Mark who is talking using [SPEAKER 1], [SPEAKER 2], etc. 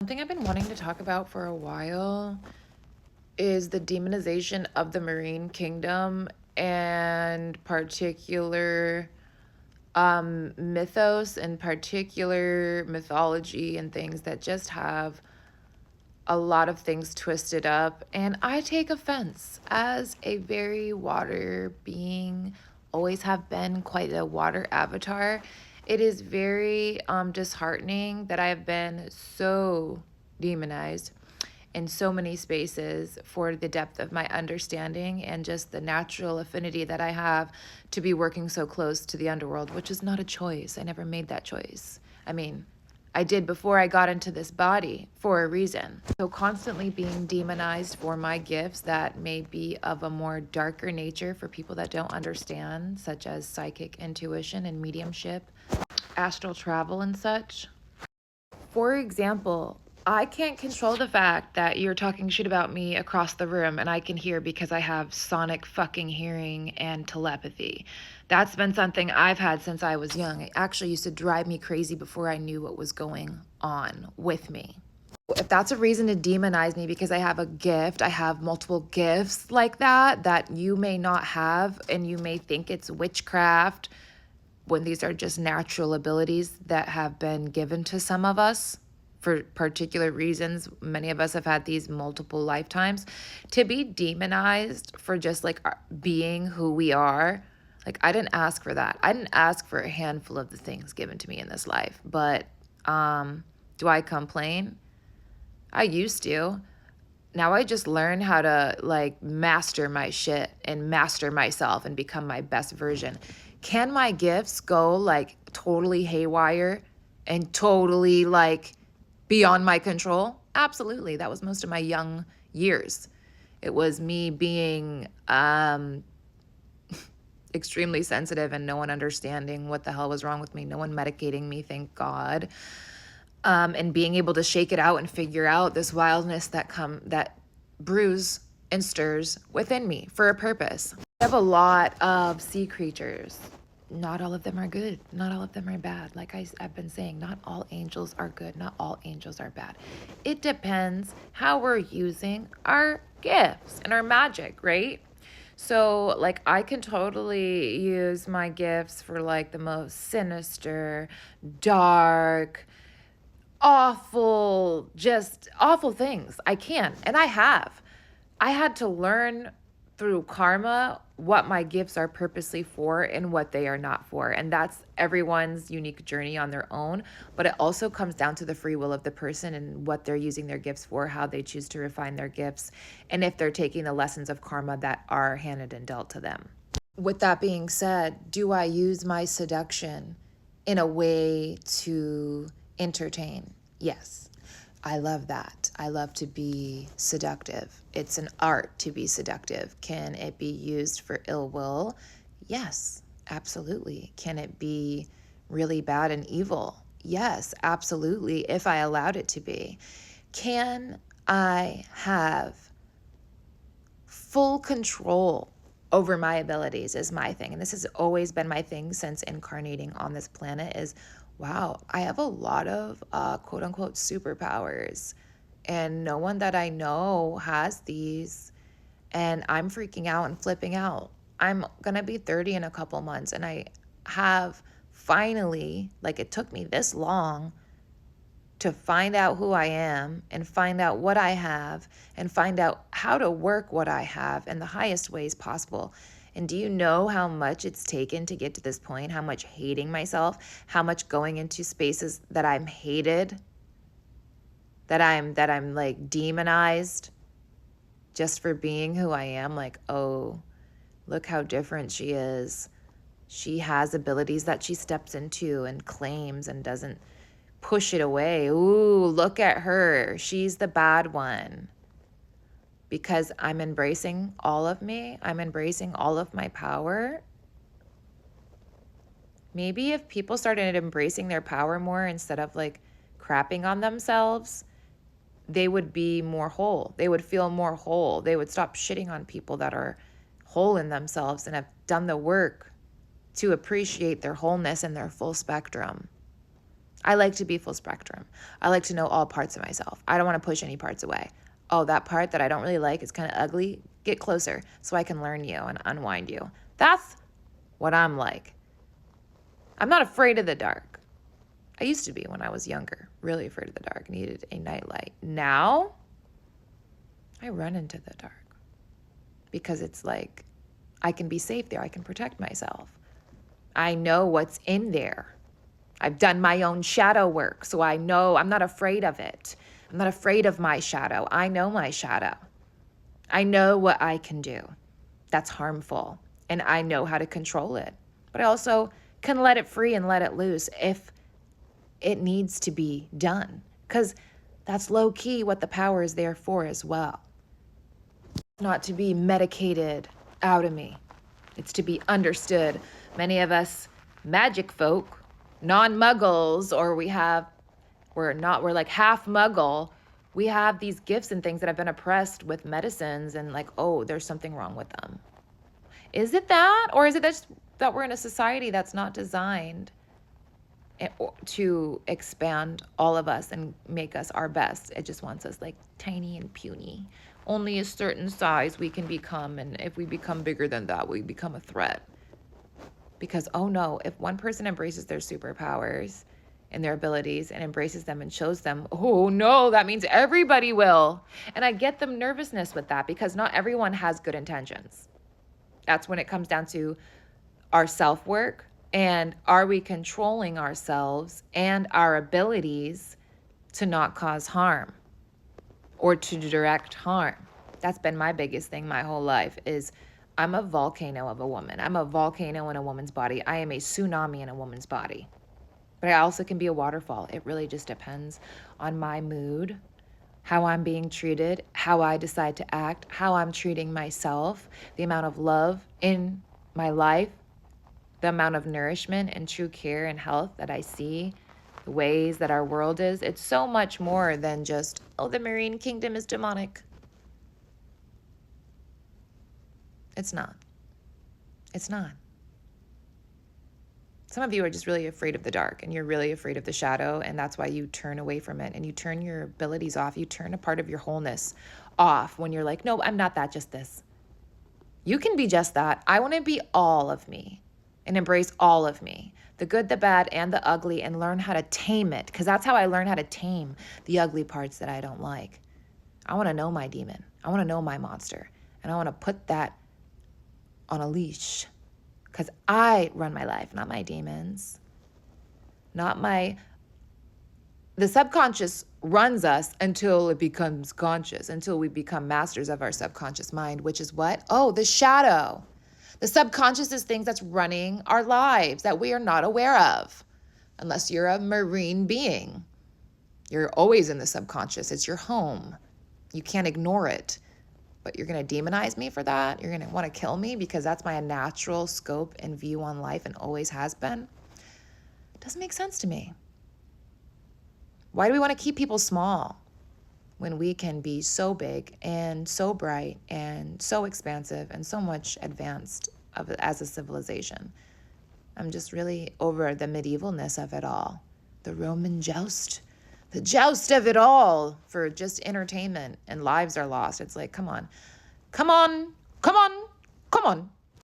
[SPEAKER 1] Something I've been wanting to talk about for a while is the demonization of the Marine Kingdom and particular mythos and particular mythology and things that just have a lot of things twisted up. And I take offense as a very water being, always have been quite a water avatar. It is very disheartening that I have been so demonized in so many spaces for the depth of my understanding and just the natural affinity that I have to be working so close to the underworld, which is not a choice. I never made that choice. I mean, I did before I got into this body for a reason. So constantly being demonized for my gifts that may be of a more darker nature for people that don't understand, such as psychic intuition and mediumship, astral travel and such. For example, I can't control the fact that you're talking shit about me across the room and I can hear because I have sonic fucking hearing and telepathy. That's been something I've had since I was young. It actually used to drive me crazy before I knew what was going on with me. If that's a reason to demonize me because I have a gift, I have multiple gifts like that you may not have, and you may think it's witchcraft when these are just natural abilities that have been given to some of us for particular reasons. Many of us have had these multiple lifetimes. To be demonized for just like being who we are, like I didn't ask for that. I didn't ask for a handful of the things given to me in this life. But do I complain? I used to. Now I just learn how to like master my shit and master myself and become my best version. Can my gifts go like totally haywire and totally like beyond my control? Absolutely. That was most of my young years. It was me being extremely sensitive and no one understanding what the hell was wrong with me. No one medicating me, thank God. And being able to shake it out and figure out this wildness that brews and stirs within me for a purpose. I have a lot of sea creatures. Not all of them are good. Not all of them are bad. Like I've been saying, not all angels are good. Not all angels are bad. It depends how we're using our gifts and our magic, right? So like I can totally use my gifts for like the most sinister, dark, awful, just awful things. I can, and I have. I had to learn through karma what my gifts are purposely for and what they are not for. And that's everyone's unique journey on their own. But it also comes down to the free will of the person and what they're using their gifts for, how they choose to refine their gifts, and if they're taking the lessons of karma that are handed and dealt to them. With that being said, do I use my seduction in a way to entertain? Yes. I love that. I love to be seductive. It's an art to be seductive. Can it be used for ill will? Yes, absolutely. Can it be really bad and evil? Yes, absolutely, if I allowed it to be. Can I have full control over my abilities is my thing. And this has always been my thing since incarnating on this planet is, wow, I have a lot of quote unquote superpowers and no one that I know has these, and I'm freaking out and flipping out. I'm going to be 30 in a couple months and I have finally, like it took me this long to find out who I am and find out what I have and find out how to work what I have in the highest ways possible. And do you know how much it's taken to get to this point? How much hating myself, how much going into spaces that I'm hated, that I'm like demonized just for being who I am. Like, oh, look how different she is. She has abilities that she steps into and claims and doesn't push it away. Ooh, look at her. She's the bad one. Because I'm embracing all of me. I'm embracing all of my power. Maybe if people started embracing their power more instead of like crapping on themselves, they would be more whole. They would feel more whole. They would stop shitting on people that are whole in themselves and have done the work to appreciate their wholeness and their full spectrum. I like to be full spectrum. I like to know all parts of myself. I don't want to push any parts away. Oh, that part that I don't really like is kind of ugly. Get closer so I can learn you and unwind you. That's what I'm like. I'm not afraid of the dark. I used to be when I was younger, really afraid of the dark, needed a nightlight. Now, I run into the dark because it's like I can be safe there. I can protect myself. I know what's in there. I've done my own shadow work, so I know I'm not afraid of it. I'm not afraid of my shadow. I know my shadow. I know what I can do that's harmful, and I know how to control it. But I also can let it free and let it loose if it needs to be done, because that's low key what the power is there for as well. Not to be medicated out of me. It's to be understood. Many of us magic folk, non-muggles, or we're like half muggle. We have these gifts and things that have been oppressed with medicines and like, oh, there's something wrong with them. Is it that? Or is it just that we're in a society that's not designed to expand all of us and make us our best? It just wants us like tiny and puny. Only a certain size we can become, and if we become bigger than that, we become a threat. Because, oh no, if one person embraces their superpowers and their abilities and embraces them and shows them, oh no, that means everybody will. And I get the nervousness with that because not everyone has good intentions. That's when it comes down to our self-work and are we controlling ourselves and our abilities to not cause harm or to direct harm. That's been my biggest thing my whole life is I'm a volcano of a woman. I'm a volcano in a woman's body. I am a tsunami in a woman's body. But I also can be a waterfall. It really just depends on my mood, how I'm being treated, how I decide to act, how I'm treating myself, the amount of love in my life, the amount of nourishment and true care and health that I see, the ways that our world is. It's so much more than just, oh, the marine kingdom is demonic. It's not. It's not. Some of you are just really afraid of the dark and you're really afraid of the shadow, and that's why you turn away from it and you turn your abilities off. You turn a part of your wholeness off when you're like, no, I'm not that, just this. You can be just that. I want to be all of me and embrace all of me, the good, the bad, and the ugly, and learn how to tame it, because that's how I learn how to tame the ugly parts that I don't like. I want to know my demon. I want to know my monster, and I want to put that on a leash, because I run my life, not my demons, the subconscious runs us until it becomes conscious, until we become masters of our subconscious mind, which is what? Oh, the shadow. The subconscious is things that's running our lives that we are not aware of, unless you're a marine being. You're always in the subconscious. It's your home. You can't ignore it. But you're going to demonize me for that? You're going to want to kill me because that's my natural scope and view on life and always has been? It doesn't make sense to me. Why do we want to keep people small when we can be so big and so bright and so expansive and so much advanced as a civilization? I'm just really over the medievalness of it all. The Roman joust. The joust of it all for just entertainment, and lives are lost. It's like, come on, come on, come on, come on.